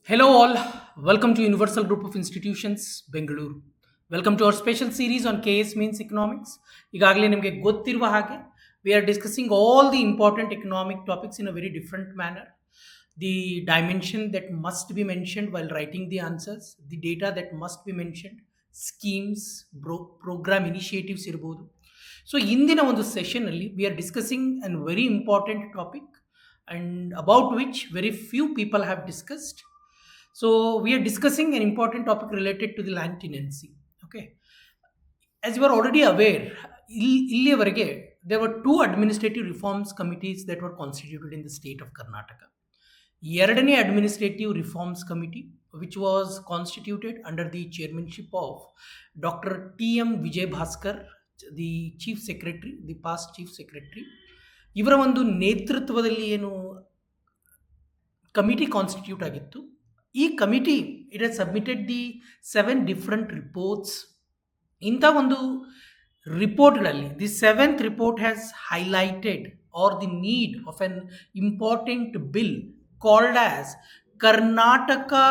Hello, all. Welcome to Universal Group of Institutions, Bengaluru. Welcome to our special series on KS means economics. ಈಗಾಗಲೇ ನಿಮಗೆ ಗೊತ್ತಿರುವ ಹಾಗೆ we are discussing all the important economic topics in a very different manner. The dimension that must be mentioned while writing the answers, the data that must be mentioned, schemes, program initiatives ಇರಬಹುದು. So ಇಂದಿನ ಒಂದು ಸೆಷನ್ನಲ್ಲಿ we are discussing on very important topic and about which very few people have discussed. So we are discussing an important topic related to the land tenancy. Okay, as you are already aware, ಇಲ್ಲಿಯವರೆಗೆ there were two administrative reforms committees that were constituted in the state of Karnataka. ಎರಡನೇ administrative reforms committee which was constituted under the chairmanship of doctor T M Vijay Bhaskar, the chief secretary, the past chief secretary. ಇವರ ಒಂದು ನೇತೃತ್ವದಲ್ಲಿ ಏನು committee constitute ಆಗಿತ್ತು, ಈ committee it has submitted the 7 different reports. ಇಂಥ ಒಂದು ರಿಪೋರ್ಟ್ಗಳಲ್ಲಿ the 7th report has highlighted are the need of an important bill called as Karnataka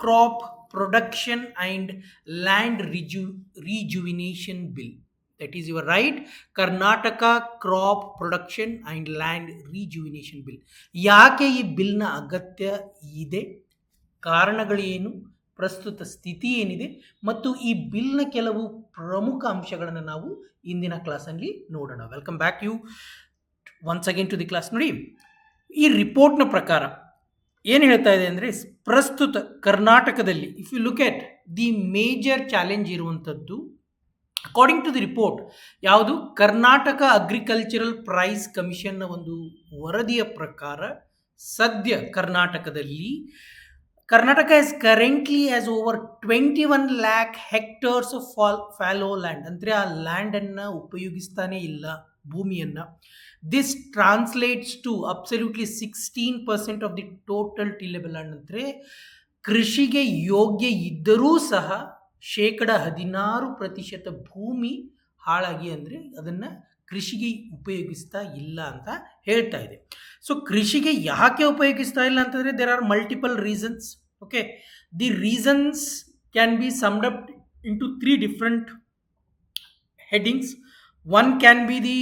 Crop Production and Land Rejuvenation Bill. That is, you are right, Karnataka Crop Production and Land Rejuvenation Bill. ಯಾಕೆ ಈ ಬಿಲ್ನ ಅಗತ್ಯ ಇದೆ, ಕಾರಣಗಳೇನು, ಪ್ರಸ್ತುತ ಸ್ಥಿತಿ ಏನಿದೆ ಮತ್ತು ಈ ಬಿಲ್ನ ಕೆಲವು ಪ್ರಮುಖ ಅಂಶಗಳನ್ನು ನಾವು ಇಂದಿನ ಕ್ಲಾಸಲ್ಲಿ ನೋಡೋಣ. Welcome back you once again to the class. ನೋಡಿ, ಈ ರಿಪೋರ್ಟ್ನ ಪ್ರಕಾರ ಏನು ಹೇಳ್ತಾ ಇದೆ ಅಂದರೆ, ಪ್ರಸ್ತುತ ಕರ್ನಾಟಕದಲ್ಲಿ if you look at the major challenge ಇರುವಂಥದ್ದು ಅಕಾರ್ಡಿಂಗ್ ಟು ದಿ ರಿಪೋರ್ಟ್ ಯಾವುದು, ಕರ್ನಾಟಕ ಅಗ್ರಿಕಲ್ಚರಲ್ ಪ್ರೈಸ್ ಕಮಿಷನ್ನ ಒಂದು ವರದಿಯ ಪ್ರಕಾರ ಸದ್ಯ ಕರ್ನಾಟಕದಲ್ಲಿ Karnataka is currently as over 21 lakh hectares of fallow land. ಅಂದರೆ ಆ ಲ್ಯಾಂಡನ್ನು ಉಪಯೋಗಿಸ್ತಾನೇ ಇಲ್ಲ, ಭೂಮಿಯನ್ನು. This translates to absolutely 16% of the total tillable land. ಅಂದರೆ ಕೃಷಿಗೆ ಯೋಗ್ಯ ಇದ್ದರೂ ಸಹ 16% ಭೂಮಿ ಹಾಳಾಗಿ, ಅಂದರೆ ಅದನ್ನು ಕೃಷಿಗೆ ಉಪಯೋಗಿಸ್ತಾ ಇಲ್ಲ ಅಂತ ಹೇಳ್ತಾ ಇದೆ. ಸೊ ಕೃಷಿಗೆ ಯಾಕೆ ಉಪಯೋಗಿಸ್ತಾ ಇಲ್ಲ ಅಂತಂದರೆ there are multiple reasons. Okay, the reasons can be summed up into 3 different headings. One can be the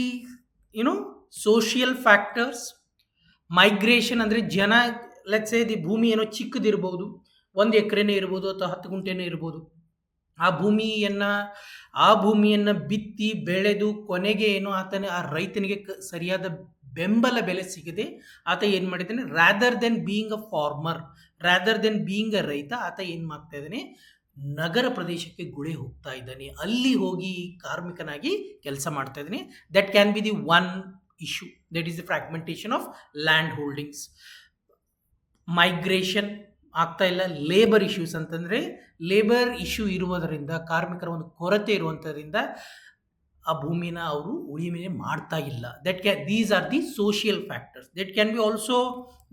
social factors, migration, ಅಂದರೆ ಜನ, ಲೆಟ್ಸ್ ಸೇ ದಿ ಭೂಮಿ ಏನೋ ಚಿಕ್ಕದಿರ್ಬೋದು, 1 ಎಕರೆನೇ ಇರ್ಬೋದು ಅಥವಾ 10 ಗುಂಟೆನೇ ಇರ್ಬೋದು. ಆ ಭೂಮಿಯನ್ನು ಬಿತ್ತಿ ಬೆಳೆದು ಕೊನೆಗೆ ಏನೋ ಆ ರೈತನಿಗೆ ಸರಿಯಾದ ಬೆಂಬಲ ಬೆಲೆ ಸಿಗದೆ ಆತ ಏನು ಮಾಡಿದ್ದಾನೆ, rather then being a farmer, rather then being a ರೈತ, ಆತ ಏನು ಮಾಡ್ತಾ ಇದ್ದಾನೆ, ನಗರ ಪ್ರದೇಶಕ್ಕೆ ಗುಳೆ ಹೋಗ್ತಾ ಇದ್ದಾನೆ, ಅಲ್ಲಿ ಹೋಗಿ ಕಾರ್ಮಿಕನಾಗಿ ಕೆಲಸ ಮಾಡ್ತಾ ಇದ್ದಾನೆ. That can be the one issue, that is the fragmentation of land holdings. Migration ಆಗ್ತಾ ಇಲ್ಲ. ಲೇಬರ್ ಇಶ್ಯೂಸ್ ಅಂತಂದರೆ ಲೇಬರ್ ಇಶ್ಯೂ ಇರುವುದರಿಂದ, ಕಾರ್ಮಿಕರ ಒಂದು ಕೊರತೆ ಇರುವಂಥದ್ರಿಂದ ಆ ಭೂಮಿನ ಅವರು ಉಳಿಮೆ ಮಾಡ್ತಾ ಇಲ್ಲ. These are the social factors. That can be also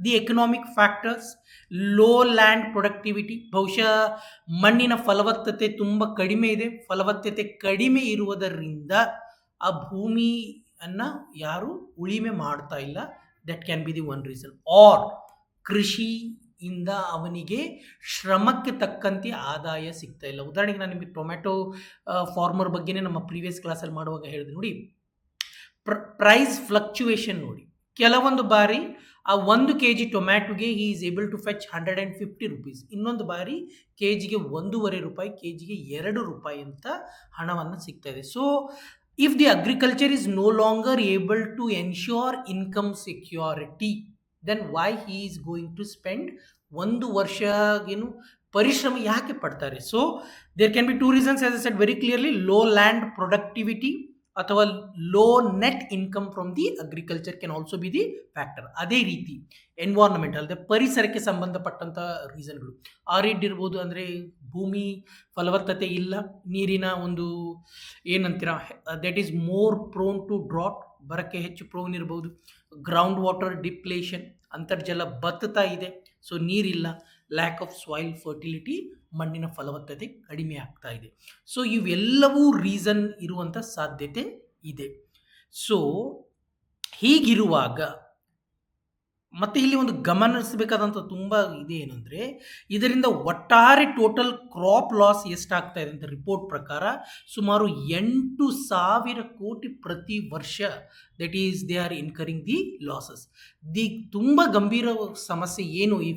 the economic factors. Low land productivity, ಬಹುಶಃ ಮಣ್ಣಿನ ಫಲವತ್ತತೆ ತುಂಬ ಕಡಿಮೆ ಇದೆ. ಫಲವತ್ತತೆ ಕಡಿಮೆ ಇರುವುದರಿಂದ ಆ ಭೂಮಿಯನ್ನು ಯಾರು ಉಳಿಮೆ ಮಾಡ್ತಾ ಇಲ್ಲ. That can be the one reason. Or ಕೃಷಿಯಿಂದ ಅವನಿಗೆ ಶ್ರಮಕ್ಕೆ ತಕ್ಕಂತೆ ಆದಾಯ ಸಿಗ್ತಾ ಇಲ್ಲ. ಉದಾಹರಣೆಗೆ ನಾನು ನಿಮಗೆ ಟೊಮ್ಯಾಟೊ ಫಾರ್ಮರ್ ಬಗ್ಗೆನೇ ನಮ್ಮ ಪ್ರೀವಿಯಸ್ ಕ್ಲಾಸಲ್ಲಿ ಮಾಡುವಾಗ ಹೇಳಿದೆ ನೋಡಿ, ಪ್ರೈಸ್ ಫ್ಲಕ್ಚುಯೇಷನ್ ನೋಡಿ. ಕೆಲವೊಂದು ಬಾರಿ ಆ 1 kg ಟೊಮ್ಯಾಟೊಗೆ he is able to fetch 150 rupees. ಇನ್ನೊಂದು ಬಾರಿ ಕೆಜಿಗೆ 1.5 ರೂಪಾಯಿ, ಕೆಜಿಗೆ 2 ರೂಪಾಯಿ ಅಂತ ಹಣವನ್ನು ಸಿಗ್ತಾ ಇದೆ. So if the agriculture is no longer able to ensure income security, then why he is going to spend 1 ವರ್ಷ ಪರಿಶ್ರಮ ಯಾಕೆ ಪಡ್ತಾರೆ? So there can be 2 reasons, as I said very clearly. Low land productivity ಅಥವಾ low net income from the agriculture can also be the factor. ಅದೇ ರೀತಿ environmental, ಅಂದರೆ ಪರಿಸರಕ್ಕೆ ಸಂಬಂಧಪಟ್ಟಂಥ ರೀಸನ್ಗಳು. ಆರಿಡ್ ಇರ್ಬೋದು, ಅಂದರೆ ಭೂಮಿ ಫಲವತ್ತತೆ ಇಲ್ಲ, ನೀರಿನ ಒಂದು ಏನಂತೀರ, that is more prone to drought, ಬರಕ್ಕೆ ಹೆಚ್ಚು ಪ್ರೋನ್ ಇರ್ಬೋದು. ಗ್ರೌಂಡ್ ವಾಟರ್ ಡಿಪ್ಲೇಷನ್, ಅಂತರ್ಜಲ ಬತ್ತುತ್ತಾ ಇದೆ, ಸೊ ನೀರಿಲ್ಲ. ಲ್ಯಾಕ್ ಆಫ್ ಸಾಯಿಲ್ ಫರ್ಟಿಲಿಟಿ, ಮಣ್ಣಿನ ಫಲವತ್ತತೆ ಕಡಿಮೆ ಆಗ್ತಾ ಇದೆ. ಸೊ ಇವೆಲ್ಲವೂ ರೀಸನ್ ಇರುವಂಥ ಸಾಧ್ಯತೆ ಇದೆ. ಸೊ ಹೀಗಿರುವಾಗ ಮತ್ತು ಇಲ್ಲಿ ಒಂದು ಗಮನಿಸಬೇಕಾದಂಥ ತುಂಬ ಇದೆ ಏನಂದರೆ, ಇದರಿಂದ ಒಟ್ಟಾರೆ ಟೋಟಲ್ ಕ್ರಾಪ್ ಲಾಸ್ ಎಷ್ಟಾಗ್ತಾ ಇದೆ ಅಂತ ರಿಪೋರ್ಟ್ ಪ್ರಕಾರ ಸುಮಾರು 8,000 ಕೋಟಿ ಪ್ರತಿ ವರ್ಷ. That is they are incurring the losses. ತುಂಬ ಗಂಭೀರ ಸಮಸ್ಯೆ ಏನು ಈ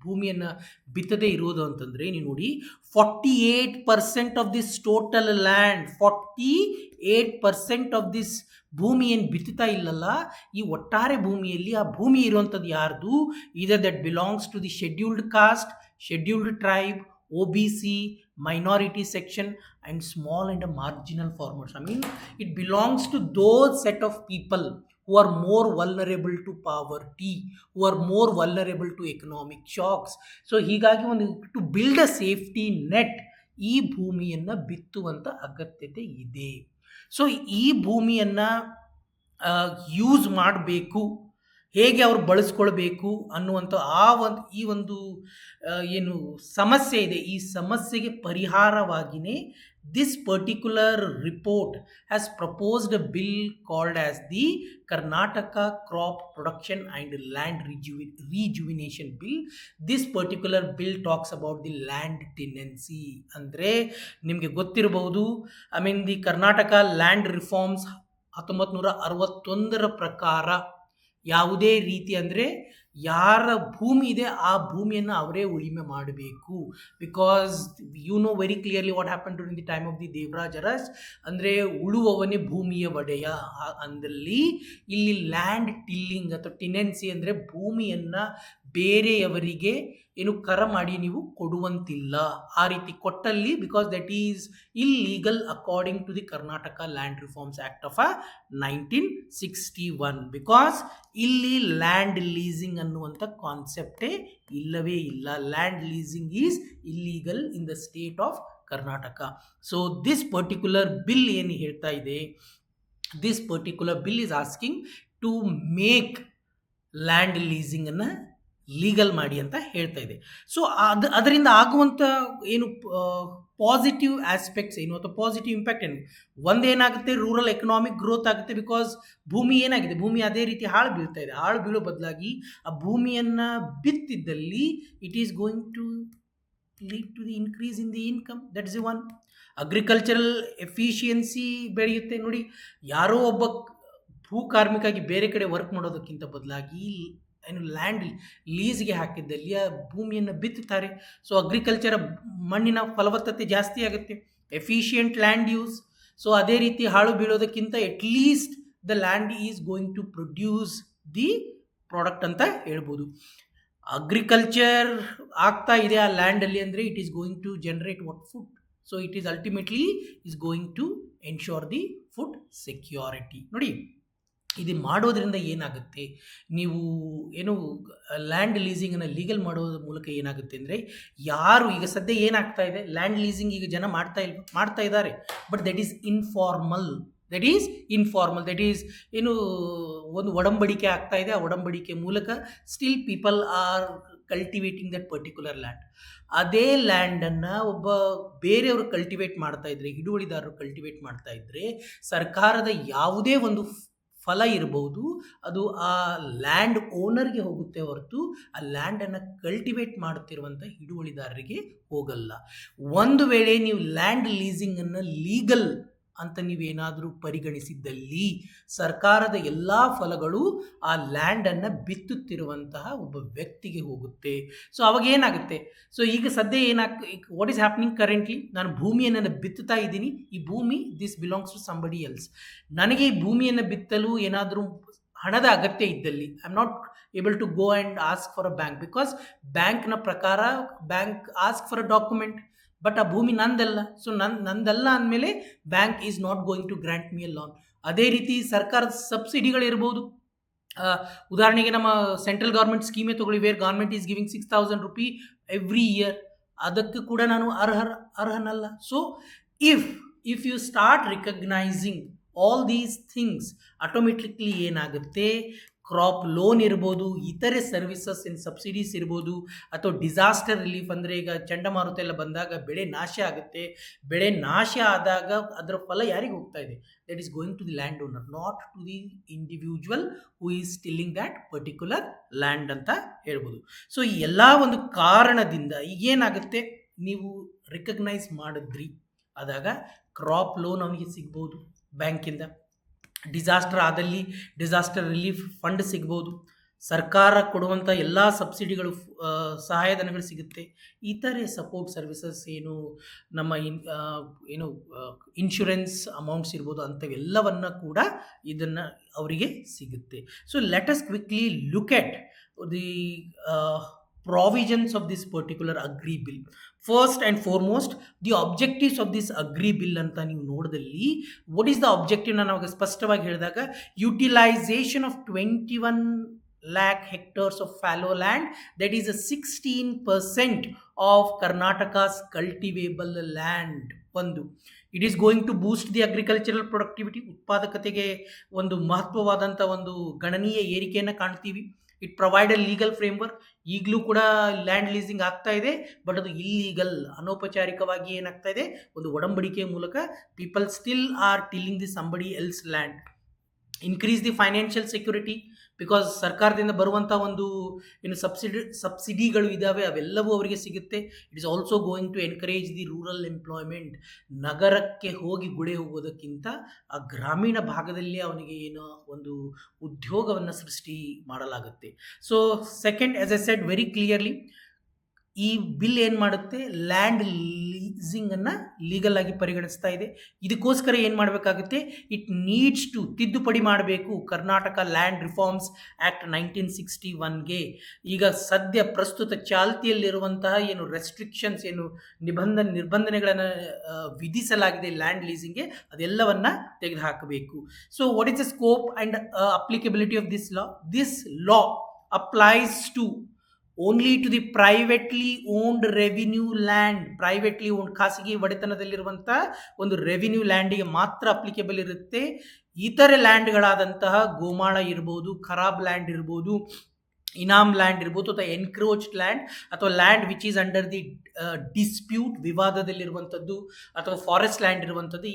ಭೂಮಿಯನ್ನು ಬಿತ್ತದೇ ಇರೋದು ಅಂತಂದರೆ, ನೀವು ನೋಡಿ 48% of this total land, 48% of this ಭೂಮಿ ಏನು ಬಿತ್ತುತ್ತಾ ಇಲ್ಲಲ್ಲ, ಈ ಒಟ್ಟಾರೆ ಭೂಮಿಯಲ್ಲಿ ಆ ಭೂಮಿ ಇರುವಂಥದ್ದು ಯಾರ್ದು? ಇದರ್ that belongs to the scheduled caste, scheduled tribe, OBC, minority section and small and marginal farmers. I mean, it belongs to those set of people who are more vulnerable to poverty, who are more vulnerable to economic shocks. So ಹೀಗಾಗಿ ಒಂದು to build a safety net ಈ ಭೂಮಿಯನ್ನು ಬಿತ್ತುವಂಥ ಅಗತ್ಯತೆ ಇದೆ. So ಈ ಭೂಮಿಯನ್ನು use ಮಾಡಬೇಕು, ಹೇಗೆ ಅವರು ಬಳಸ್ಕೊಳ್ಬೇಕು ಅನ್ನುವಂಥ ಈ ಒಂದು ಏನು ಸಮಸ್ಯೆ ಇದೆ, ಈ ಸಮಸ್ಯೆಗೆ ಪರಿಹಾರವಾಗಿಯೇ this particular report has proposed a bill called as the Karnataka crop production and land rejuvenation bill. This particular bill talks about the land tenancy. ಅಂದರೆ ನಿಮಗೆ ಗೊತ್ತಿರಬಹುದು, I mean the Karnataka land reforms 1961 ಪ್ರಕಾರ ಯಾವುದೇ ರೀತಿ ಅಂದರೆ ಯಾರ ಭೂಮಿ ಇದೆ ಆ ಭೂಮಿಯನ್ನು ಅವರೇ ಉಳಿಮೆ ಮಾಡಬೇಕು. Because you know very clearly what happen during the time of the Devaraja Urs. ಅಂದರೆ ಉಳುವವನೇ ಭೂಮಿಯ ಒಡೆಯ ಅಂದಲ್ಲಿ ಇಲ್ಲಿ ಲ್ಯಾಂಡ್ ಟಿಲ್ಲಿಂಗ್ ಅಥವಾ ಟೆನೆನ್ಸಿ ಅಂದರೆ ಭೂಮಿಯನ್ನು ಬೇರೆಯವರಿಗೆ ಏನು ಕರ ಮಾಡಿ ನೀವು ಕೊಡುವಂತಿಲ್ಲ. ಆ ರೀತಿ ಕೊಟ್ಟಲ್ಲಿ because that is illegal according to the Karnataka land reforms act of 1961. Because ಇಲ್ಲಿ ಲ್ಯಾಂಡ್ ಲೀಸಿಂಗ್ ಅನ್ನುವಂಥ ಕಾನ್ಸೆಪ್ಟೇ ಇಲ್ಲವೇ ಇಲ್ಲ. Land leasing is illegal in the state of Karnataka. So this particular bill ಏನು ಹೇಳ್ತಾ ಇದೆ, this particular bill is asking to make land ಲೀಸಿಂಗನ್ನು legal ಮಾಡಿ ಅಂತ ಹೇಳ್ತಾ ಇದೆ. ಸೊ ಅದರಿಂದ ಆಗುವಂಥ ಏನು ಪಾಸಿಟಿವ್ ಆಸ್ಪೆಕ್ಟ್ಸ್ ಏನು ಅಥವಾ ಪಾಸಿಟಿವ್ ಇಂಪ್ಯಾಕ್ಟ್ ಏನು, ಒಂದೇನಾಗುತ್ತೆ, ರೂರಲ್ ಎಕನಾಮಿಕ್ ಗ್ರೋತ್ ಆಗುತ್ತೆ. ಬಿಕಾಸ್ ಭೂಮಿ ಏನಾಗಿದೆ, ಭೂಮಿ ಅದೇ ರೀತಿ ಹಾಳು ಬೀಳ್ತಾ ಇದೆ. ಹಾಳು ಬೀಳೋ ಬದಲಾಗಿ ಆ ಭೂಮಿಯನ್ನು ಬಿತ್ತಿದ್ದಲ್ಲಿ it is going to lead to the increase in the income. That is one. Agricultural efficiency ಬೆಳೆಯುತ್ತೆ. ನೋಡಿ, ಯಾರೋ ಒಬ್ಬ ಭೂ ಕಾರ್ಮಿಕಾಗಿ ಬೇರೆ ಕಡೆ ವರ್ಕ್ ಮಾಡೋದಕ್ಕಿಂತ ಬದಲಾಗಿ ಏನು ಲ್ಯಾಂಡ್ ಲೀಸ್ಗೆ ಹಾಕಿದ್ದಲ್ಲಿ ಆ ಭೂಮಿಯನ್ನು ಬಿತ್ತುತ್ತಾರೆ. ಸೊ ಅಗ್ರಿಕಲ್ಚರ್ ಮಣ್ಣಿನ ಫಲವತ್ತತೆ ಜಾಸ್ತಿ ಆಗುತ್ತೆ, ಎಫಿಷಿಯೆಂಟ್ ಲ್ಯಾಂಡ್ ಯೂಸ್. ಸೊ ಅದೇ ರೀತಿ ಹಾಳು ಬೀಳೋದಕ್ಕಿಂತ at least the land is going to produce the product ಅಂತ ಹೇಳ್ಬೋದು. ಅಗ್ರಿಕಲ್ಚರ್ ಆಗ್ತಾ ಇದೆ ಆ ಲ್ಯಾಂಡಲ್ಲಿ ಅಂದರೆ it is going to generate what food. So it is ultimately is going to ensure the food security. ನೋಡಿ, ಇದು ಮಾಡೋದ್ರಿಂದ ಏನಾಗುತ್ತೆ, ನೀವು ಏನು ಲ್ಯಾಂಡ್ ಲೀಸಿಂಗನ್ನು ಲೀಗಲ್ ಮಾಡೋದ್ರ ಮೂಲಕ ಏನಾಗುತ್ತೆ ಅಂದರೆ, ಯಾರು ಈಗ ಸದ್ಯ ಏನಾಗ್ತಾ ಇದೆ, ಲ್ಯಾಂಡ್ ಲೀಸಿಂಗ್ ಈಗ ಜನ ಮಾಡ್ತಾ ಇದ್ದಾರೆ, but that is informal. That is ಏನು ಒಂದು ಒಡಂಬಡಿಕೆ ಆಗ್ತಾ ಇದೆ. ಆ ಒಡಂಬಡಿಕೆ ಮೂಲಕ still people are cultivating that particular land. ಅದೇ ಲ್ಯಾಂಡನ್ನು ಒಬ್ಬ ಬೇರೆಯವರು ಕಲ್ಟಿವೇಟ್ ಮಾಡ್ತಾ ಇದ್ರೆ, ಹಿಡುವಳಿದಾರರು ಕಲ್ಟಿವೇಟ್ ಮಾಡ್ತಾ ಇದ್ದರೆ, ಸರ್ಕಾರದ ಯಾವುದೇ ಒಂದು ಫಲ ಇರಬಹುದು, ಅದು ಆ ಲ್ಯಾಂಡ್ ಓನರ್ಗೆ ಹೋಗುತ್ತೆ ಹೊರತು ಆ ಲ್ಯಾಂಡನ್ನು ಕಲ್ಟಿವೇಟ್ ಮಾಡುತ್ತಿರುವಂಥ ಹಿಡುವಳಿದಾರರಿಗೆ ಹೋಗಲ್ಲ. ಒಂದು ವೇಳೆ ನೀವು ಲ್ಯಾಂಡ್ ಲೀಸಿಂಗನ್ನು ಲೀಗಲ್ ಅಂತ ನೀವೇನಾದರೂ ಪರಿಗಣಿಸಿದ್ದಲ್ಲಿ ಸರ್ಕಾರದ ಎಲ್ಲ ಫಲಗಳು ಆ ಲ್ಯಾಂಡನ್ನು ಬಿತ್ತುತ್ತಿರುವಂತಹ ಒಬ್ಬ ವ್ಯಕ್ತಿಗೆ ಹೋಗುತ್ತೆ. ಸೊ ಅವಾಗ ಏನಾಗುತ್ತೆ, ಸೊ ಈಗ ಸದ್ಯ ವಾಟ್ ಈಸ್ ಹ್ಯಾಪ್ನಿಂಗ್ ಕರೆಂಟ್ಲಿ, ನಾನು ಭೂಮಿಯನ್ನು ಬಿತ್ತುತ್ತಾ ಇದ್ದೀನಿ, ಈ ಭೂಮಿ this belongs to somebody else. ನನಗೆ ಈ ಭೂಮಿಯನ್ನು ಬಿತ್ತಲು ಏನಾದರೂ ಹಣದ ಅಗತ್ಯ ಇದ್ದಲ್ಲಿ I am not able to go and ask for a bank, because ಬ್ಯಾಂಕ್ನ ಪ್ರಕಾರ bank ask for a document, but ಆ ಭೂಮಿ ನಂದಲ್ಲ. ಸೊ ನಂದಲ್ಲ ಅಂದಮೇಲೆ bank is not going to grant me a loan. ಅದೇ ರೀತಿ ಸರ್ಕಾರದ ಸಬ್ಸಿಡಿಗಳಿರ್ಬೋದು. ಉದಾಹರಣೆಗೆ ನಮ್ಮ ಸೆಂಟ್ರಲ್ ಗೌರ್ಮೆಂಟ್ ಸ್ಕೀಮೇ ತಗೊಳ್ಳಿ, where government is giving 6,000 rupee every year, ಅದಕ್ಕೆ ಕೂಡ ನಾನು ಅರ್ಹನಲ್ಲ. So if you start recognizing all these things, automatically ಏನಾಗುತ್ತೆ, ಕ್ರಾಪ್ ಲೋನ್ ಇರ್ಬೋದು, ಇತರೆ ಸರ್ವಿಸಸ್ ಇನ್ ಸಬ್ಸಿಡೀಸ್ ಇರ್ಬೋದು, ಅಥವಾ ಡಿಸಾಸ್ಟರ್ ರಿಲೀಫ್ ಅಂದರೆ ಈಗ ಚಂಡಮಾರುತ ಎಲ್ಲ ಬಂದಾಗ ಬೆಳೆ ನಾಶ ಆಗುತ್ತೆ. ಬೆಳೆ ನಾಶ ಆದಾಗ ಅದರ ಫಲ ಯಾರಿಗೆ ಹೋಗ್ತಾ ಇದೆ? That is going to the land owner, not to the individual who is tilling that particular land ಅಂತ ಹೇಳ್ಬೋದು. ಸೊ ಈ ಎಲ್ಲ ಒಂದು ಕಾರಣದಿಂದ ಈಗೇನಾಗುತ್ತೆ, ನೀವು ರಿಕಗ್ನೈಸ್ ಮಾಡಿದ್ರಿ ಆದಾಗ ಕ್ರಾಪ್ ಲೋನ್ ಅವನಿಗೆ ಸಿಗ್ಬೋದು ಬ್ಯಾಂಕಿಂದ. ಡಿಸಾಸ್ಟರ್ ಆದಲ್ಲಿ ಡಿಸಾಸ್ಟರ್ ರಿಲೀಫ್ ಫಂಡ್ ಸಿಗ್ಬೋದು. ಸರ್ಕಾರ ಕೊಡುವಂಥ ಎಲ್ಲ ಸಬ್ಸಿಡಿಗಳು, ಸಹಾಯಧನಗಳು ಸಿಗುತ್ತೆ. ಇತರೆ ಸಪೋರ್ಟ್ ಸರ್ವಿಸಸ್ ಏನು ನಮ್ಮ ಇನ್ಶೂರೆನ್ಸ್ ಅಮೌಂಟ್ಸ್ ಇರ್ಬೋದು, ಅಂಥವೆಲ್ಲವನ್ನು ಕೂಡ ಇದನ್ನು ಅವರಿಗೆ ಸಿಗುತ್ತೆ. So let us quickly look at the provisions of this particular agree bill. First and foremost, the objectives of this agree bill ಅಂತ ನೀವು ನೋಡಿದಲ್ಲಿ, what is the objective ನಾವು ಸ್ಪಷ್ಟವಾಗಿ ಹೇಳಿದಾಗ, utilization of 21 lakh hectares of fallow land, that is a 16% of Karnataka's cultivable land. ಒಂದು, it is going to boost the agricultural productivity, ಉತ್ಪಾದಕತೆಗೆ ಒಂದು ಮಹತ್ವವಾದಂಥ ಒಂದು ಗಣನೀಯ ಏರಿಕೆಯನ್ನು ಕಾಣ್ತೀವಿ. It provide a legal framework. ಈಗಲೂ ಕೂಡ ಲ್ಯಾಂಡ್ ಲೀಸಿಂಗ್ ಆಗ್ತಾ ಇದೆ, ಬಟ್ ಅದು ಇಲ್ಲೀಗಲ್, ಅನೌಪಚಾರಿಕವಾಗಿ ಏನಾಗ್ತಾ ಇದೆ, ಒಂದು ಒಡಂಬಡಿಕೆಯ ಮೂಲಕ people still are tilling the somebody else land. Increase the financial security, because ಸರ್ಕಾರದಿಂದ ಬರುವಂಥ ಒಂದು ಏನು ಸಬ್ಸಿಡಿಗಳು ಇದ್ದಾವೆ ಅವೆಲ್ಲವೂ ಅವರಿಗೆ ಸಿಗುತ್ತೆ. It is also going to encourage the rural employment. ನಗರಕ್ಕೆ ಹೋಗಿ ಗುಳೆ ಹೋಗೋದಕ್ಕಿಂತ ಆ ಗ್ರಾಮೀಣ ಭಾಗದಲ್ಲಿ ಅವನಿಗೆ ಏನೋ ಒಂದು ಉದ್ಯೋಗವನ್ನು ಸೃಷ್ಟಿ ಮಾಡಲಾಗುತ್ತೆ. So second, as I said very clearly, ಈ ಬಿಲ್ ಏನು ಮಾಡುತ್ತೆ, ಲ್ಯಾಂಡ್ ಲೀಸಿಂಗನ್ನು ಲೀಗಲ್ ಆಗಿ ಪರಿಗಣಿಸ್ತಾ ಇದೆ. ಇದಕ್ಕೋಸ್ಕರ ಏನು ಮಾಡಬೇಕಾಗುತ್ತೆ, ಇಟ್ ನೀಡ್ಸ್ ಟು ತಿದ್ದುಪಡಿ ಮಾಡಬೇಕು ಕರ್ನಾಟಕ ಲ್ಯಾಂಡ್ ರಿಫಾರ್ಮ್ಸ್ ಆ್ಯಕ್ಟ್ 1961ಗೆ. ಈಗ ಸದ್ಯ ಪ್ರಸ್ತುತ ಚಾಲ್ತಿಯಲ್ಲಿರುವಂತಹ ಏನು ರೆಸ್ಟ್ರಿಕ್ಷನ್ಸ್, ಏನು ನಿರ್ಬಂಧನೆಗಳನ್ನು ವಿಧಿಸಲಾಗಿದೆ ಲ್ಯಾಂಡ್ ಲೀಸಿಂಗ್ಗೆ, ಅದೆಲ್ಲವನ್ನು ತೆಗೆದುಹಾಕಬೇಕು. So what is the scope and applicability of this law? This law applies to only to the privately owned revenue land. Privately owned, ಖಾಸಗಿ ಒಡೆತನದಲ್ಲಿರುವಂಥ ಒಂದು ರೆವಿನ್ಯೂ ಲ್ಯಾಂಡಿಗೆ ಮಾತ್ರ ಅಪ್ಲಿಕೇಬಲ್ ಇರುತ್ತೆ. ಇತರೆ ಲ್ಯಾಂಡ್ಗಳಾದಂತಹ ಗೋಮಾಳ ಇರ್ಬೋದು, ಖರಾಬ್ ಲ್ಯಾಂಡ್ ಇರ್ಬೋದು, ಇನಾಮ್ ಲ್ಯಾಂಡ್ ಇರ್ಬೋದು, ಅಥವಾ ಎನ್ಕ್ರೋಚ್ಡ್ ಲ್ಯಾಂಡ್, ಅಥವಾ land which is under the dispute, ವಿವಾದದಲ್ಲಿರುವಂಥದ್ದು, ಅಥವಾ ಫಾರೆಸ್ಟ್ ಲ್ಯಾಂಡ್ ಇರುವಂಥದ್ದು,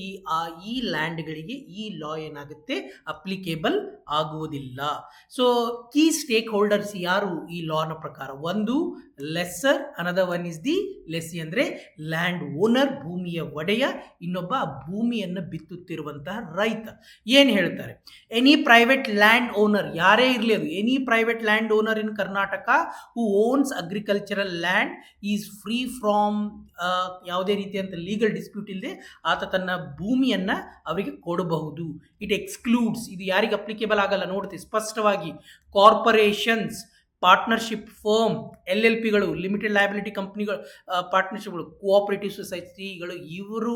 ಈ ಲ್ಯಾಂಡ್ಗಳಿಗೆ ಈ ಲಾ ಏನಾಗುತ್ತೆ, ಅಪ್ಲಿಕೇಬಲ್ ಆಗುವುದಿಲ್ಲ. ಸೊ ಕೀ ಸ್ಟೇಕ್ ಹೋಲ್ಡರ್ಸ್ ಯಾರು ಈ ಲಾನ ಪ್ರಕಾರ? ಒಂದು lesser, another one is the lessee, ಅಂದರೆ ಲ್ಯಾಂಡ್ ಓನರ್, ಭೂಮಿಯ ಒಡೆಯ, ಇನ್ನೊಬ್ಬ ಭೂಮಿಯನ್ನು ಬಿತ್ತುತ್ತಿರುವಂತಹ ರೈತ. ಏನು ಹೇಳ್ತಾರೆ, ಎನಿ ಪ್ರೈವೇಟ್ ಲ್ಯಾಂಡ್ ಓನರ್, ಯಾರೇ ಇರಲಿ ಅದು, any private land owner in Karnataka who owns agricultural land is free from ಯಾವುದೇ ರೀತಿಯಂತ ಲೀಗಲ್ ಡಿಸ್ಪ್ಯೂಟ್ ಇಲ್ಲದೆ ಆತ ತನ್ನ ಭೂಮಿಯನ್ನು ಅವರಿಗೆ ಕೊಡಬಹುದು. ಇಟ್ ಎಕ್ಸ್ಕ್ಲೂಡ್ಸ್, ಇದು ಯಾರಿಗೆ ಅಪ್ಲಿಕೇಬಲ್ ಆಗಲ್ಲ ನೋಡ್ತೀವಿ ಸ್ಪಷ್ಟವಾಗಿ, ಕಾರ್ಪೊರೇಷನ್ಸ್, ಪಾರ್ಟ್ನರ್ಶಿಪ್ ಫರ್ಮ್, LLPಗಳು, ಲಿಮಿಟೆಡ್ ಲಯಬಿಲಿಟಿ ಕಂಪ್ನಿಗಳು, ಪಾರ್ಟ್ನರ್ಶಿಪ್ಗಳು, ಕೋಆಪರೇಟಿವ್ ಸೊಸೈಟಿಗಳು,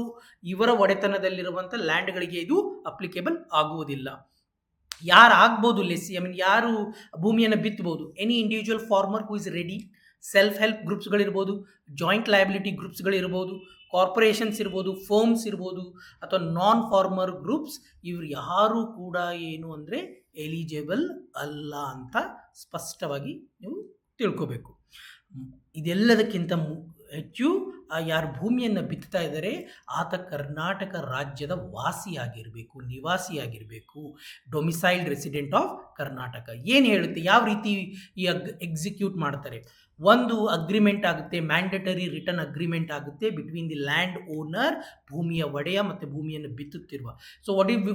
ಇವರ ಒಡೆತನದಲ್ಲಿರುವಂಥ ಲ್ಯಾಂಡ್ಗಳಿಗೆ ಇದು ಅಪ್ಲಿಕೇಬಲ್ ಆಗುವುದಿಲ್ಲ. ಯಾರು ಆಗ್ಬೋದು ಲೆಸ್ಸಿ, ಯಾರು ಭೂಮಿಯನ್ನು ಬಿತ್ತಬಹುದು? Any individual farmer who is ready. Self help ಗ್ರೂಪ್ಸ್ಗಳಿರ್ಬೋದು, ಜಾಯಿಂಟ್ ಲಯಬಿಲಿಟಿ ಗ್ರೂಪ್ಸ್ಗಳಿರ್ಬೋದು, ಕಾರ್ಪೊರೇಷನ್ಸ್ ಇರ್ಬೋದು, ಫರ್ಮ್ಸ್ ಇರ್ಬೋದು, ಅಥವಾ ನಾನ್ ಫಾರ್ಮರ್ ಗ್ರೂಪ್ಸ್, ಇವರು ಯಾರೂ ಕೂಡ ಏನು ಅಂದರೆ ಎಲಿಜಿಬಲ್ ಅಲ್ಲ ಅಂತ ಸ್ಪಷ್ಟವಾಗಿ ನೀವು ತಿಳ್ಕೋಬೇಕು. ಇದೆಲ್ಲದಕ್ಕಿಂತ ಹೆಚ್ಚು ಯಾರು ಭೂಮಿಯನ್ನು ಬಿತ್ತಾ ಇದ್ದಾರೆ ಆತ ಕರ್ನಾಟಕ ರಾಜ್ಯದ ವಾಸಿಯಾಗಿರಬೇಕು, ನಿವಾಸಿಯಾಗಿರಬೇಕು, ಡೊಮಿಸೈಲ್ಡ್ ರೆಸಿಡೆಂಟ್ ಆಫ್ ಕರ್ನಾಟಕ. ಏನು ಹೇಳುತ್ತೆ, ಯಾವ ರೀತಿ ಈ ಎಕ್ಸಿಕ್ಯೂಟ್ ಮಾಡ್ತಾರೆ? ಒಂದು ಅಗ್ರಿಮೆಂಟ್ ಆಗುತ್ತೆ, ಮ್ಯಾಂಡೇಟರಿ ರಿಟರ್ನ್ ಅಗ್ರಿಮೆಂಟ್ ಆಗುತ್ತೆ ಬಿಟ್ವೀನ್ ದಿ ಲ್ಯಾಂಡ್ ಓನರ್, ಭೂಮಿಯ ಒಡೆಯ ಮತ್ತು ಭೂಮಿಯನ್ನು ಬಿತ್ತುತ್ತಿರುವ. So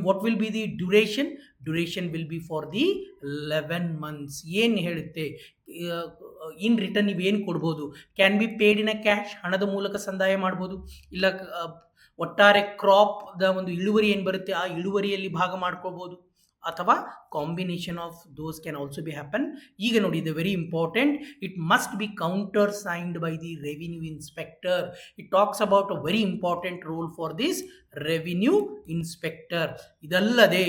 what will be the duration? Duration will be for the 11 months. ಏನು ಹೇಳುತ್ತೆ, ಇನ್ ರಿಟರ್ನ್ ನೀವು ಏನು ಕೊಡ್ಬೋದು? Can be paid in a cash, ಹಣದ ಮೂಲಕ ಸಂದಾಯ ಮಾಡ್ಬೋದು, ಇಲ್ಲ ಒಟ್ಟಾರೆ ಕ್ರಾಪ್ದ ಒಂದು ಇಳುವರಿ ಏನು ಬರುತ್ತೆ ಆ ಇಳುವರಿಯಲ್ಲಿ ಭಾಗ ಮಾಡ್ಕೋಬೋದು, ಅಥವಾ combination of those can also be happen. ಈಗ ನೋಡಿ, ಇದು very important, it must be counter signed by the revenue inspector. It talks about a very important role for this revenue inspector. ಇದಲ್ಲದೆ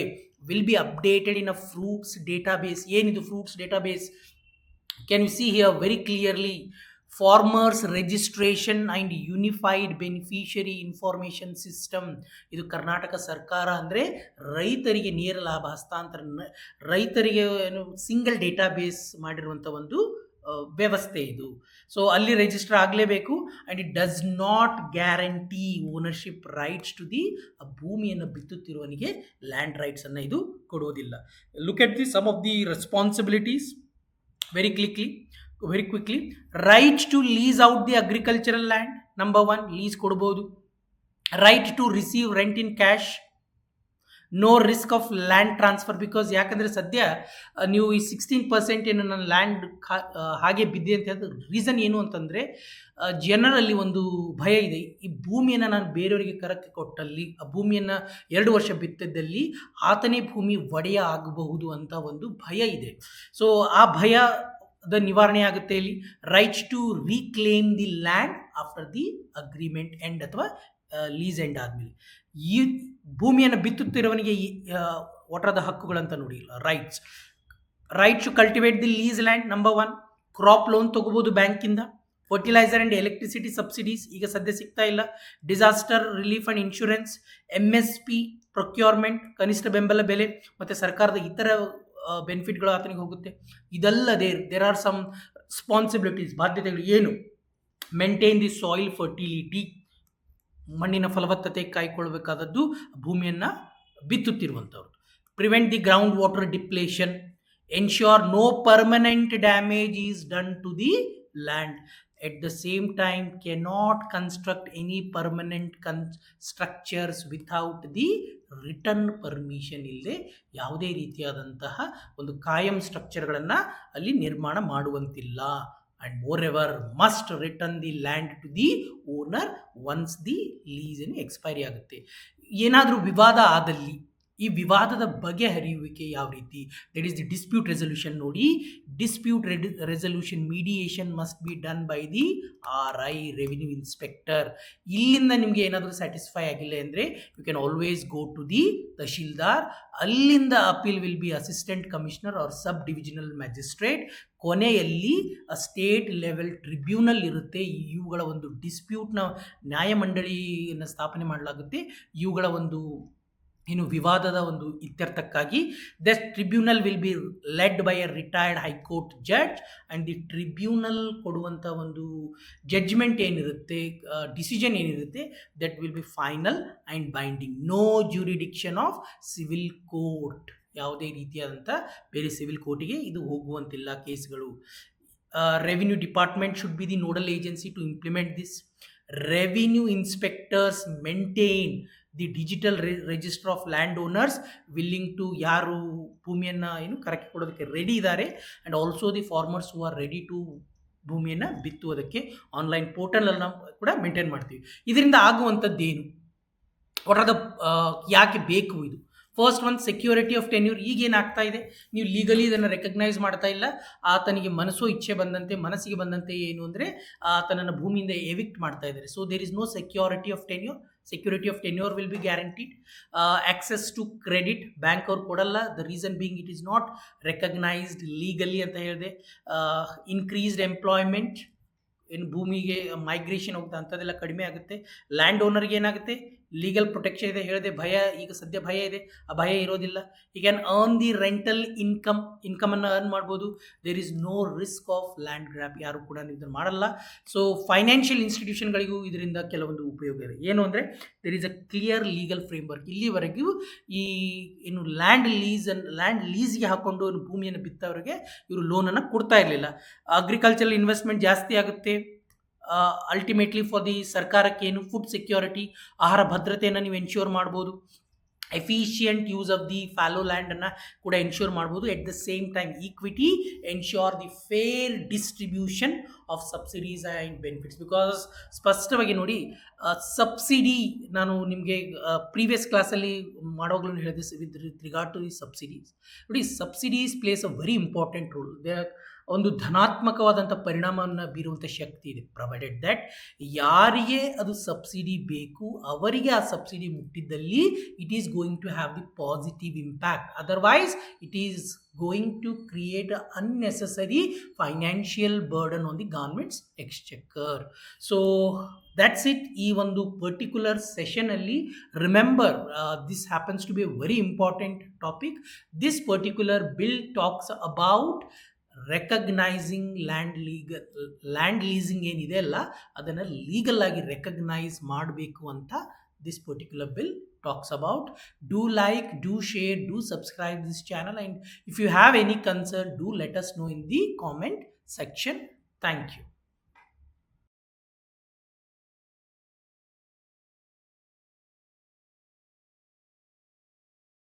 will be updated in a FRUITS database. ಏನಿದು FRUITS database? Can you see here very clearly? Farmers registration and unified beneficiary information system. ಇದು ಕರ್ನಾಟಕ ಸರ್ಕಾರ ಅಂದರೆ ರೈತರಿಗೆ ನೇರ ಲಾಭ ಹಸ್ತಾಂತರ, ರೈತರಿಗೆ ಏನು ಸಿಂಗಲ್ ಡೇಟಾಬೇಸ್ ಮಾಡಿರುವಂಥ ಒಂದು ವ್ಯವಸ್ಥೆ ಇದು. ಸೊ ಅಲ್ಲಿ ರಿಜಿಸ್ಟರ್ ಆಗಲೇಬೇಕು. And it does not guarantee ownership rights to the ಭೂಮಿಯನ್ನು ಬಿತ್ತುತ್ತಿರುವವನಿಗೆ ಲ್ಯಾಂಡ್ ರೈಟ್ಸನ್ನು ಇದು ಕೊಡುವುದಿಲ್ಲ. Look at the some of the responsibilities very quickly. Right to lease out the agricultural land. Number 1, lease ಕೊಡ್ಬೋದು. Right to receive rent in cash. No risk of land transfer, because ಯಾಕಂದರೆ ಸದ್ಯ ನೀವು ಈ 16% ಏನು ನನ್ನ ಲ್ಯಾಂಡ್ ಹಾಗೆ ಬಿದ್ದೆ ಅಂತ ಹೇಳಿದ್ರೆ ರೀಸನ್ ಏನು ಅಂತಂದರೆ ಜನರಲ್ಲಿ ಒಂದು ಭಯ ಇದೆ. ಈ ಭೂಮಿಯನ್ನು ನಾನು ಬೇರೆಯವರಿಗೆ ಕರಕ್ಕೆ ಕೊಟ್ಟಲ್ಲಿ, ಆ ಭೂಮಿಯನ್ನು 2 ವರ್ಷ ಬಿತ್ತಿದ್ದಲ್ಲಿ ಆತನೇ ಭೂಮಿ ಒಡೆಯ ಆಗಬಹುದು ಅಂತ ಒಂದು ಭಯ ಇದೆ. ಸೊ ಆ ಭಯದ ನಿವಾರಣೆ ಆಗುತ್ತೆ ಇಲ್ಲಿ. Rights to reclaim the land after the agreement end ಅಥವಾ ಲೀಸ್ ಎಂಡ್ ಆದಮೇಲೆ. ಈ ಭೂಮಿಯನ್ನು ಬಿತ್ತುತ್ತಿರುವವನಿಗೆ ವಾಟ್ ಆರ್ ದ ಹಕ್ಕುಗಳಂತ ನೋಡಿ. Right to cultivate the lease land. Number 1, crop loan ತೊಗೋಬೋದು ಬ್ಯಾಂಕಿಂದ. ಫರ್ಟಿಲೈಸರ್ ಆ್ಯಂಡ್ ಎಲೆಕ್ಟ್ರಿಸಿಟಿ ಸಬ್ಸಿಡೀಸ್ ಈಗ ಸದ್ಯ ಸಿಗ್ತಾ ಇಲ್ಲ. Disaster relief and insurance, MSP procurement, ಕನಿಷ್ಠ ಬೆಂಬಲ ಬೆಲೆ, ಮತ್ತು ಸರ್ಕಾರದ ಇತರ ಬೆನಿಫಿಟ್ಗಳು ಆತನಿಗೆ ಹೋಗುತ್ತೆ. ಇದಲ್ಲದೆ ದೇರ್ ಆರ್ ಸಮ್ ರೆಸ್ಪಾನ್ಸಿಬಿಲಿಟೀಸ್, ಬಾಧ್ಯತೆಗಳು. ಏನು? ಮೇಂಟೈನ್ ದಿ ಸಾಯಿಲ್ ಫರ್ಟಿಲಿಟಿ, ಮಣ್ಣಿನ ಫಲವತ್ತತೆ ಕಾಯ್ಕೊಳ್ಬೇಕಾದದ್ದು ಭೂಮಿಯನ್ನು ಬಿತ್ತುತ್ತಿರುವಂಥವ್ರು. Prevent the ground water depletion. Ensure no permanent damage is done to the land. At the same time cannot construct any permanent structures without the return permission. ಇಲ್ಲದೆ ಯಾವುದೇ ರೀತಿಯಾದಂತಹ ಒಂದು ಕಾಯಂ ಸ್ಟ್ರಕ್ಚರ್ಗಳನ್ನು ಅಲ್ಲಿ ನಿರ್ಮಾಣ ಮಾಡುವಂತಿಲ್ಲ. And moreover must return the land to the owner once the lease expiry ಆಗುತ್ತೆ. ಏನಾದರೂ ವಿವಾದ ಆದಲ್ಲಿ ಈ ವಿವಾದದ ಬಗೆಹರಿಯುವಿಕೆ ಯಾವ ರೀತಿ? That is the dispute resolution. ನೋಡಿ, dispute resolution mediation must be done by the RI revenue inspector. ಇಲ್ಲಿಂದ ನಿಮಗೆ ಏನಾದರೂ ಸ್ಯಾಟಿಸ್ಫೈ ಆಗಿಲ್ಲ ಅಂದರೆ you can always go to the tahsildar. ಅಲ್ಲಿಂದ appeal will be assistant commissioner or sub divisional magistrate. ಕೊನೆಯಲ್ಲಿ state level tribunal ಇರುತ್ತೆ. ಇವುಗಳ ಒಂದು ಡಿಸ್ಪ್ಯೂಟ್ನ ನ್ಯಾಯಮಂಡಳಿಯನ್ನು ಸ್ಥಾಪನೆ ಮಾಡಲಾಗುತ್ತೆ. ಇವುಗಳ ಒಂದು ಏನು ವಿವಾದದ ಒಂದು ಇತ್ಯರ್ಥಕ್ಕಾಗಿ the tribunal will be led by a retired high court judge. And the tribunal ಕೊಡುವಂಥ ಒಂದು ಜಡ್ಜ್ಮೆಂಟ್ ಏನಿರುತ್ತೆ, ಡಿಸಿಷನ್ ಏನಿರುತ್ತೆ, that will be final and binding. No jurisdiction of civil court. ಯಾವುದೇ ರೀತಿಯಾದಂಥ ಬೇರೆ ಸಿವಿಲ್ ಕೋರ್ಟಿಗೆ ಇದು ಹೋಗುವಂತಿಲ್ಲ ಕೇಸ್ಗಳು. Revenue department should be the nodal agency to implement this. Revenue inspectors maintain the digital register of land owners willing to, ಯಾರು ಭೂಮಿಯನ್ನು ಏನು ಕರಕ್ಕೆ ಕೊಡೋದಕ್ಕೆ ರೆಡಿ ಇದ್ದಾರೆ, and also the farmers who are ready to ಭೂಮಿಯನ್ನು ಬಿತ್ತುವುದಕ್ಕೆ ಆನ್ಲೈನ್ ಪೋರ್ಟಲನ್ನು ಕೂಡ maintain ಮಾಡ್ತೀವಿ. ಇದರಿಂದ ಆಗುವಂಥದ್ದೇನು? ವಾಟ್ ಆರ್ ದ ಯಾಕೆ ಬೇಕು ಇದು? First one, security of tenure. ಈಗೇನಾಗ್ತಾ ಇದೆ, ನೀವು ಲೀಗಲಿ ಇದನ್ನು ರೆಕಗ್ನೈಸ್ ಮಾಡ್ತಾ ಇಲ್ಲ. ಆತನಿಗೆ ಮನಸ್ಸಿಗೆ ಬಂದಂತೆ ಏನು ಅಂದರೆ ಆತನನ್ನು ಭೂಮಿಯಿಂದ ಎವಿಕ್ಟ್ ಮಾಡ್ತಾ ಇದ್ದಾರೆ. So there is no security of tenure. Security of tenure will be guaranteed. Access to credit bank ಅವ್ರು ಕೊಡಲ್ಲ. The reason being it is not recognised legally ಅಂತ ಹೇಳಿದೆ. ಇನ್ಕ್ರೀಸ್ಡ್ ಎಂಪ್ಲಾಯ್ಮೆಂಟ್, ಏನು ಭೂಮಿಗೆ ಮೈಗ್ರೇಷನ್ ಹೋಗ್ತಾ ಅಂಥದ್ದೆಲ್ಲ ಕಡಿಮೆ ಆಗುತ್ತೆ. ಲ್ಯಾಂಡ್ ಓನರ್ಗೆ ಏನಾಗುತ್ತೆ, ಲೀಗಲ್ ಪ್ರೊಟೆಕ್ಷನ್ ಇದೆ ಹೇಳಿದೆ. ಭಯ, ಈಗ ಸದ್ಯ ಭಯ ಇದೆ, ಆ ಭಯ ಇರೋದಿಲ್ಲ. ಈ ಕ್ಯಾನ್ ಅರ್ನ್ ದಿ ರೆಂಟಲ್ ಇನ್ಕಮನ್ನು ಅರ್ನ್ ಮಾಡ್ಬೋದು. There is no risk of land grab. ಯಾರು ಕೂಡ ಇದನ್ನು ಮಾಡಲ್ಲ. ಸೊ ಫೈನಾನ್ಷಿಯಲ್ ಇನ್ಸ್ಟಿಟ್ಯೂಷನ್ಗಳಿಗೂ ಇದರಿಂದ ಕೆಲವೊಂದು ಉಪಯೋಗ ಇದೆ. ಏನು ಅಂದರೆ there is a clear legal framework. ಇಲ್ಲಿವರೆಗೂ ಈ ಏನು ಲ್ಯಾಂಡ್ ಲೀಸ್ಗೆ ಹಾಕ್ಕೊಂಡು ಭೂಮಿಯನ್ನು ಬಿತ್ತವರಿಗೆ ಇವರು ಲೋನನ್ನು ಕೊಡ್ತಾ ಇರಲಿಲ್ಲ. ಅಗ್ರಿಕಲ್ಚರಲ್ ಇನ್ವೆಸ್ಟ್ಮೆಂಟ್ ಜಾಸ್ತಿ ಆಗುತ್ತೆ. ಅಲ್ಟಿಮೇಟ್ಲಿ ಫಾರ್ ದಿ ಸರ್ಕಾರಕ್ಕೆ ಏನು ಫುಡ್ ಸೆಕ್ಯೂರಿಟಿ, ಆಹಾರ ಭದ್ರತೆಯನ್ನು ನೀವು ಎನ್ಶ್ಯೂರ್ ಮಾಡ್ಬೋದು. Efficient use of the fallow ಲ್ಯಾಂಡನ್ನು ಕೂಡ ಎನ್ಶ್ಯೂರ್ ಮಾಡ್ಬೋದು. At the same time equity, ensure the fair distribution of subsidies and benefits. Because ಸ್ಪಷ್ಟವಾಗಿ ನೋಡಿ, ಸಬ್ಸಿಡಿ ನಾನು ನಿಮಗೆ ಪ್ರೀವಿಯಸ್ ಕ್ಲಾಸಲ್ಲಿ ಮಾಡೋಗ್ಲೂ ಹೇಳಿದೆ with regard to the subsidies. ನೋಡಿ, subsidies plays a very important role. ಒಂದು ಧನಾತ್ಮಕವಾದಂಥ ಪರಿಣಾಮವನ್ನು ಬೀರುವಂಥ ಶಕ್ತಿ ಇದೆ. ಪ್ರೊವೈಡೆಡ್ ದ್ಯಾಟ್ ಯಾರಿಗೆ ಅದು ಸಬ್ಸಿಡಿ ಬೇಕು ಅವರಿಗೆ ಆ ಸಬ್ಸಿಡಿ ಮುಟ್ಟಿದ್ದಲ್ಲಿ it is going to have the positive impact. Otherwise it is going to create an unnecessary financial burden on the government's exchequer. So that's it. ಈ ಒಂದು ಪರ್ಟಿಕ್ಯುಲರ್ ಸೆಷನಲ್ಲಿ remember this happens to be a very important topic. This particular bill talks about recognizing land leasing ಏನಿದೆ ಅಲ್ಲ ಅದನ್ನು legal ಆಗಿ recognise ಮಾಡಬೇಕು ಅಂತ this particular bill talks about. Do like, do share, do subscribe this channel, and if you have any concern, do let us know in the comment section. Thank you.